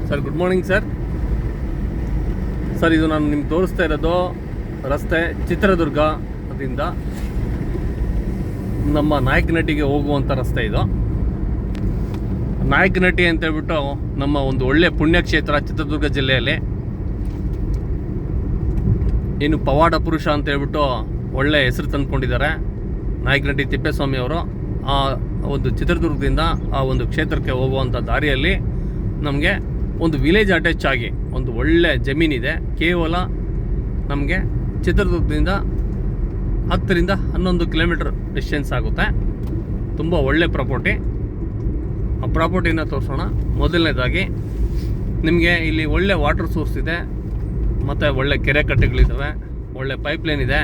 Sir good morning sir. Sir ಇದು ನಾನು ನಿಮ್ಗೆ ತೋರಿಸ್ತಾ ಇರೋದು ರಸ್ತೆ ಚಿತ್ರದುರ್ಗದಿಂದ ನಮ್ಮ ನಾಯಕನಹಟ್ಟಿಗೆ ಹೋಗುವಂಥ ರಸ್ತೆ. ಇದು ನಾಯಕನಹಟ್ಟಿ ಅಂತೇಳ್ಬಿಟ್ಟು ನಮ್ಮ ಒಂದು ಒಳ್ಳೆ ಪುಣ್ಯಕ್ಷೇತ್ರ ಚಿತ್ರದುರ್ಗ ಜಿಲ್ಲೆಯಲ್ಲಿ. ಏನು ಪವಾಡ ಪುರುಷ ಅಂತೇಳ್ಬಿಟ್ಟು ಒಳ್ಳೆ ಹೆಸರು ತಂದುಕೊಂಡಿದ್ದಾರೆ ನಾಯಕನಹಟ್ಟಿ ತಿಪ್ಪೇಸ್ವಾಮಿ ಅವರು. ಆ ಒಂದು ಚಿತ್ರದುರ್ಗದಿಂದ ಆ ಒಂದು ಕ್ಷೇತ್ರಕ್ಕೆ ಹೋಗುವಂಥ ದಾರಿಯಲ್ಲಿ ನಮಗೆ ಒಂದು ವಿಲೇಜ್ ಅಟ್ಯಾಚ್ ಆಗಿ ಒಂದು ಒಳ್ಳೆ ಜಮೀನಿದೆ. ಕೇವಲ ನಮಗೆ ಚಿತ್ರದುರ್ಗದಿಂದ 10ರಿಂದ 11 ಕಿಲೋಮೀಟರ್ ಡಿಸ್ಟೆನ್ಸ್ ಆಗುತ್ತೆ. ತುಂಬ ಒಳ್ಳೆ ಪ್ರಾಪರ್ಟಿ. ಆ ಪ್ರಾಪರ್ಟಿನ ತೋರಿಸೋಣ. ಮೊದಲನೇದಾಗಿ ನಿಮಗೆ ಇಲ್ಲಿ ಒಳ್ಳೆ ವಾಟರ್ ಸೋರ್ಸ್ ಇದೆ, ಮತ್ತು ಒಳ್ಳೆ ಕೆರೆ ಕಟ್ಟೆಗಳಿದ್ದಾವೆ, ಒಳ್ಳೆ ಪೈಪ್ಲೈನ್ ಇದೆ,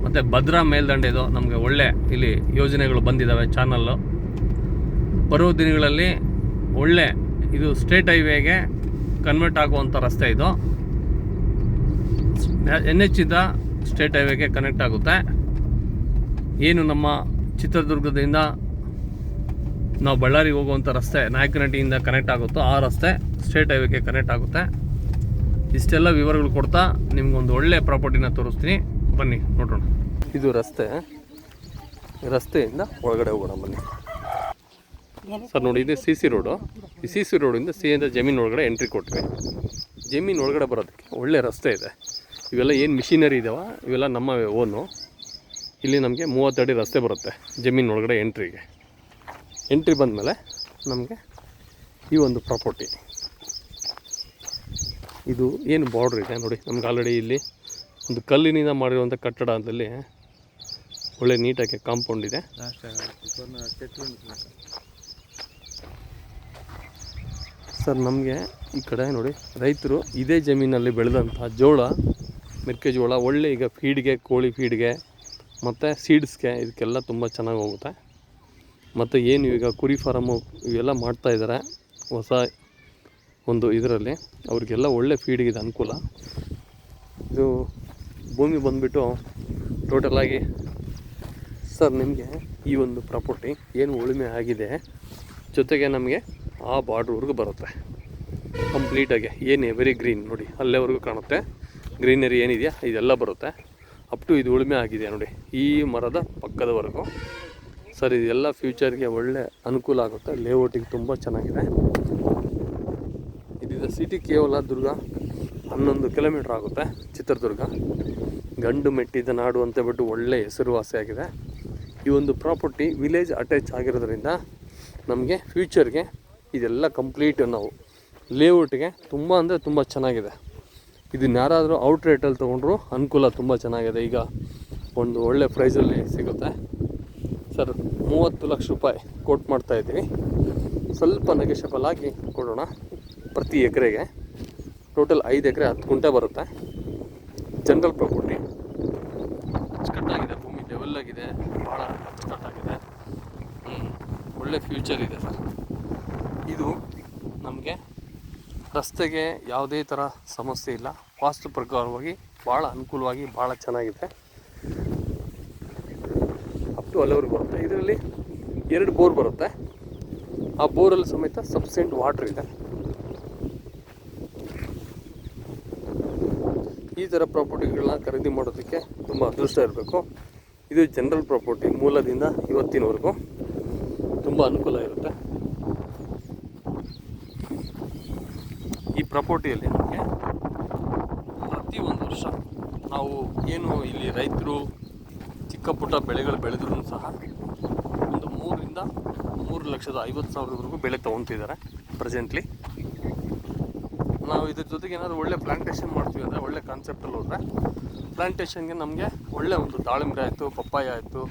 ಮತ್ತು ಭದ್ರಾ ಮೇಲ್ದಂಡೆ ಇದು ನಮಗೆ ಒಳ್ಳೆ ಇಲ್ಲಿ ಯೋಜನೆಗಳು ಬಂದಿದ್ದಾವೆ ಚಾನಲ್ಲು. ಬರೋ ದಿನಗಳಲ್ಲಿ ಒಳ್ಳೆ ಇದು ಸ್ಟೇಟ್ ಹೈವೇಗೆ ಕನ್ವರ್ಟ್ ಆಗುವಂಥ ರಸ್ತೆ. ಇದು NH ಇಂದ ಸ್ಟೇಟ್ ಹೈವೇಗೆ ಕನೆಕ್ಟ್ ಆಗುತ್ತೆ. ಏನು ನಮ್ಮ ಚಿತ್ರದುರ್ಗದಿಂದ ನಾವು ಬಳ್ಳಾರಿಗೆ ಹೋಗುವಂಥ ರಸ್ತೆ ನಾಯಕನಹಟ್ಟಿಯಿಂದ ಕನೆಕ್ಟ್ ಆಗುತ್ತೋ ಆ ರಸ್ತೆ ಸ್ಟೇಟ್ ಹೈವೇಗೆ ಕನೆಕ್ಟ್ ಆಗುತ್ತೆ. ಇಷ್ಟೆಲ್ಲ ವಿವರಗಳು ಕೊಡ್ತಾ ನಿಮ್ಗೊಂದು ಒಳ್ಳೆ ಪ್ರಾಪರ್ಟಿನ ತೋರಿಸ್ತೀನಿ, ಬನ್ನಿ ನೋಡೋಣ. ಇದು ರಸ್ತೆಯಿಂದ ಒಳಗಡೆ ಹೋಗೋಣ ಬನ್ನಿ ಸರ್. ನೋಡಿ, ಇದು CC ರೋಡು. ಈ CC ರೋಡಿಂದ ಸೀದಾ ಜಮೀನು ಒಳಗಡೆ ಎಂಟ್ರಿ ಕೊಟ್ವಿ. ಜಮೀನು ಒಳಗಡೆ ಬರೋದಕ್ಕೆ ಒಳ್ಳೆ ರಸ್ತೆ ಇದೆ. ಇವೆಲ್ಲ ಏನು ಮಿಷಿನರಿ ಇದಾವ ಇವೆಲ್ಲ ನಮ್ಮವೇ ಓನು. ಇಲ್ಲಿ ನಮಗೆ 30 ಅಡಿ ರಸ್ತೆ ಬರುತ್ತೆ ಜಮೀನು ಒಳಗಡೆ ಎಂಟ್ರಿ ಬಂದಮೇಲೆ ನಮಗೆ ಈ ಒಂದು ಪ್ರಾಪರ್ಟಿ. ಇದು ಏನು ಬಾರ್ಡ್ರ್ ಇದೆ ನೋಡಿ, ನಮ್ಗೆ ಆಲ್ರೆಡಿ ಇಲ್ಲಿ ಒಂದು ಕಲ್ಲಿನಿಂದ ಮಾಡಿರುವಂಥ ಕಟ್ಟಡ ಅಂತಲ್ಲಿ ಒಳ್ಳೆ ನೀಟಾಗಿ ಕಾಂಪೌಂಡ್ ಇದೆ. ಸರ್ ನಮಗೆ ಈ ಕಡೆ ನೋಡಿ, ರೈತರು ಇದೇ ಜಮೀನಲ್ಲಿ ಬೆಳೆದಂಥ ಜೋಳ, ಮೆಕ್ಕೆಜೋಳ ಒಳ್ಳೆ ಈಗ ಫೀಡ್ಗೆ, ಕೋಳಿ ಫೀಡ್ಗೆ ಮತ್ತು ಸೀಡ್ಸ್ಗೆ ಇದಕ್ಕೆಲ್ಲ ತುಂಬ ಚೆನ್ನಾಗಿ ಹೋಗುತ್ತೆ. ಮತ್ತು ಏನು ಈಗ ಕುರಿ ಫಾರಮು ಇವೆಲ್ಲ ಮಾಡ್ತಾಯಿದ್ದಾರೆ ಹೊಸ ಒಂದು ಇದರಲ್ಲಿ, ಅವ್ರಿಗೆಲ್ಲ ಒಳ್ಳೆ ಫೀಡ್ಗಿದೆ ಅನುಕೂಲ. ಇದು ಭೂಮಿ ಬಂದುಬಿಟ್ಟು ಟೋಟಲಾಗಿ ಸರ್ ನಿಮಗೆ ಈ ಒಂದು ಪ್ರಾಪರ್ಟಿ ಏನು ಉಳುಮೆ ಆಗಿದೆ, ಜೊತೆಗೆ ನಮಗೆ ಆ ಬಾರ್ಡ್ರ್ವರೆಗೂ ಬರುತ್ತೆ ಕಂಪ್ಲೀಟಾಗಿ. ಏನು ಎವರಿ ಗ್ರೀನ್ ನೋಡಿ, ಅಲ್ಲೇವರೆಗೂ ಕಾಣುತ್ತೆ ಗ್ರೀನರಿ ಏನಿದೆಯಾ ಇದೆಲ್ಲ ಬರುತ್ತೆ. ಅಪ್ ಟು ಇದು ಉಳುಮೆ ಆಗಿದೆ ನೋಡಿ ಈ ಮರದ ಪಕ್ಕದವರೆಗೂ. ಸರ್ ಇದೆಲ್ಲ ಫ್ಯೂಚರ್ಗೆ ಒಳ್ಳೆ ಅನುಕೂಲ ಆಗುತ್ತೆ. ಲೇಔಟಿಗೆ ತುಂಬ ಚೆನ್ನಾಗಿದೆ. ಇದೀಗ ಸಿಟಿ ಕೇವಲ ದುರ್ಗ 11 ಕಿಲೋಮೀಟ್ರ್ ಆಗುತ್ತೆ. ಚಿತ್ರದುರ್ಗ ಗಂಡು ಮೆಟ್ಟಿದ ನಾಡು ಅಂತ ಬಿಟ್ಟು ಒಳ್ಳೆ ಹೆಸರುವಾಸಿಯಾಗಿದೆ. ಈ ಒಂದು ಪ್ರಾಪರ್ಟಿ ವಿಲೇಜ್ ಅಟ್ಯಾಚ್ ಆಗಿರೋದ್ರಿಂದ ನಮಗೆ ಫ್ಯೂಚರ್ಗೆ ಇದೆಲ್ಲ ಕಂಪ್ಲೀಟ್ ನಾವು ಲೇಔಟ್ಗೆ ತುಂಬ ಅಂದರೆ ತುಂಬ ಚೆನ್ನಾಗಿದೆ. ಇದನ್ನ ಯಾರಾದರೂ ಔಟ್ ರೇಟಲ್ಲಿ ತೊಗೊಂಡ್ರು ಅನುಕೂಲ ತುಂಬ ಚೆನ್ನಾಗಿದೆ. ಈಗ ಒಂದು ಒಳ್ಳೆ ಪ್ರೈಸಲ್ಲಿ ಸಿಗುತ್ತೆ. ಸರ್ 30 ಲಕ್ಷ ರೂಪಾಯಿ ಕೋಟ್ ಮಾಡ್ತಾಯಿದ್ದೀವಿ. ಸ್ವಲ್ಪ ನೆಗೆಷಬಲ್ ಆಗಿ ಕೊಡೋಣ. ಪ್ರತಿ ಎಕರೆಗೆ ಟೋಟಲ್ 5 ಎಕರೆ 10 ಗುಂಟೆ ಬರುತ್ತೆ. ಜನರಲ್ ಪ್ರಾಪರ್ಟಿ ಅಚ್ಚುಕಟ್ಟಾಗಿದೆ, ಭೂಮಿ ಲೆವೆಲ್ ಆಗಿದೆ, ಭಾಳ ಅಚ್ಚುಕಟ್ಟಾಗಿದೆ. ಒಳ್ಳೆ ಫ್ಯೂಚರ್ ಇದೆ ಸರ್. ಇದು ನಮಗೆ ರಸ್ತೆಗೆ ಯಾವುದೇ ಥರ ಸಮಸ್ಯೆ ಇಲ್ಲ. ವಾಸ್ತು ಪ್ರಕಾರವಾಗಿ ಭಾಳ ಅನುಕೂಲವಾಗಿ ಭಾಳ ಚೆನ್ನಾಗಿದೆ. ಅಪ್ ಟು ಅಲ್ಲಿವರೆಗೂ ಬರುತ್ತೆ. ಇದರಲ್ಲಿ 2 ಬೋರ್ ಬರುತ್ತೆ. ಆ ಬೋರಲ್ಲಿ ಸಮೇತ ಸಫಿಷಿಯೆಂಟ್ ವಾಟ್ರ್ ಇದೆ. ಈ ಥರ ಪ್ರಾಪರ್ಟಿಗಳನ್ನ ಖರೀದಿ ಮಾಡೋದಕ್ಕೆ ತುಂಬ ಅದೃಷ್ಟ ಇರಬೇಕು. ಇದು ಜನರಲ್ ಪ್ರಾಪರ್ಟಿ, ಮೂಲದಿಂದ ಇವತ್ತಿನವರೆಗೂ ತುಂಬ ಅನುಕೂಲ ಇರುತ್ತೆ. ಈ ಪ್ರಾಪರ್ಟಿಯಲ್ಲಿ ನಮಗೆ ಪ್ರತಿ ಒಂದು ವರ್ಷ ನಾವು ಏನು ಇಲ್ಲಿ ರೈತರು ಚಿಕ್ಕ ಪುಟ್ಟ ಬೆಳೆಗಳು ಬೆಳೆದ್ರೂ ಸಹ ಒಂದು 3ರಿಂದ 3,50,000ವರೆಗೂ ಬೆಳೆ ತೊಗೊತಿದ್ದಾರೆ ಪ್ರೆಸೆಂಟ್ಲಿ. ನಾವು ಇದ್ರ ಜೊತೆಗೆ ಏನಾದರೂ ಒಳ್ಳೆ ಪ್ಲಾಂಟೇಷನ್ ಮಾಡ್ತೀವಿ ಅಂದರೆ, ಒಳ್ಳೆ ಕಾನ್ಸೆಪ್ಟಲ್ಲಿ ಹೋದರೆ ಪ್ಲಾಂಟೇಷನ್ಗೆ ನಮಗೆ ಒಳ್ಳೆ ಒಂದು ದಾಳಿಂಬೆ ಆಯಿತು, ಪಪ್ಪಾಯ ಆಯಿತು,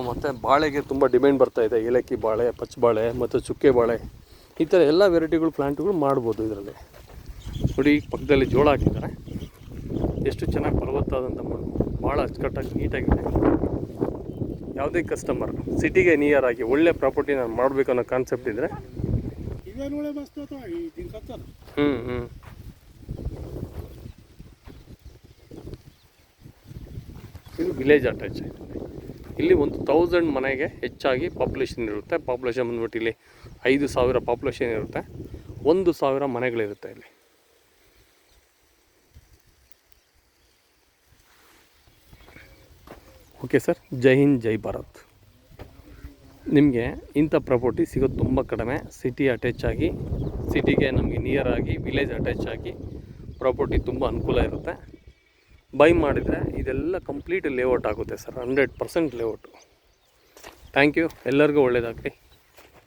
ಮತ್ತು ಬಾಳೆಗೆ ತುಂಬ ಡಿಮ್ಯಾಂಡ್ ಬರ್ತಾಯಿದೆ. ಏಲಕ್ಕಿ ಬಾಳೆ, ಪಚ್ಚಬಾಳೆ ಮತ್ತು ಚುಕ್ಕೆ ಬಾಳೆ, ಈ ಥರ ಎಲ್ಲ ವೆರೈಟಿಗಳು ಪ್ಲಾಂಟ್ಗಳು ಮಾಡ್ಬೋದು ಇದರಲ್ಲಿ. ನೋಡಿ ಪಕ್ಕದಲ್ಲಿ ಜೋಳ ಹಾಕಿದ್ದಾರೆ, ಎಷ್ಟು ಚೆನ್ನಾಗಿ ಫಲವತ್ತಾದಂಥ ಮಣ್ಣು, ಭಾಳ ಅಚ್ಚುಕಟ್ಟಾಗಿ ನೀಟಾಗಿದೆ. ಯಾವುದೇ ಕಸ್ಟಮರ್ ಸಿಟಿಗೆ ನಿಯರ್ ಆಗಿ ಒಳ್ಳೆ ಪ್ರಾಪರ್ಟಿ ನಾನು ಮಾಡಬೇಕು ಅನ್ನೋ ಕಾನ್ಸೆಪ್ಟ್ ಇದ್ದರೆ ಇದು ವಿಲೇಜ್ ಅಟ್ಯಾಚ್. ಇಲ್ಲಿ ಒಂದು 1000 ಮನೆಗೆ ಹೆಚ್ಚಾಗಿ ಪಾಪ್ಯುಲೇಷನ್ ಇರುತ್ತೆ. ಪಾಪ್ಯುಲೇಷನ್ ಬಂದ್ಬಿಟ್ಟು ಇಲ್ಲಿ 5,000 ಪಾಪ್ಯುಲೇಷನ್ ಇರುತ್ತೆ. 1,000 ಮನೆಗಳಿರುತ್ತೆ ಇಲ್ಲಿ. ಓಕೆ ಸರ್, ಜೈ ಹಿಂದ್ ಜೈ ಭಾರತ್. ನಿಮಗೆ ಇಂಥ ಪ್ರಾಪರ್ಟಿ ಸಿಗೋದು ತುಂಬ ಕಡಿಮೆ. ಸಿಟಿ ಅಟ್ಯಾಚ್ ಆಗಿ, ಸಿಟಿಗೆ ನಮಗೆ ನಿಯರ್ ಆಗಿ, ವಿಲೇಜ್ ಅಟ್ಯಾಚ್ ಆಗಿ ಪ್ರಾಪರ್ಟಿ ತುಂಬ ಅನುಕೂಲ ಇರುತ್ತೆ. ಬೈ ಮಾಡಿದರೆ ಇದೆಲ್ಲ ಕಂಪ್ಲೀಟ್ ಲೇಔಟ್ ಆಗುತ್ತೆ ಸರ್, 100% ಲೇಔಟು. ಥ್ಯಾಂಕ್ ಯು, ಎಲ್ಲರಿಗೂ ಒಳ್ಳೆಯದಾಗಲಿ.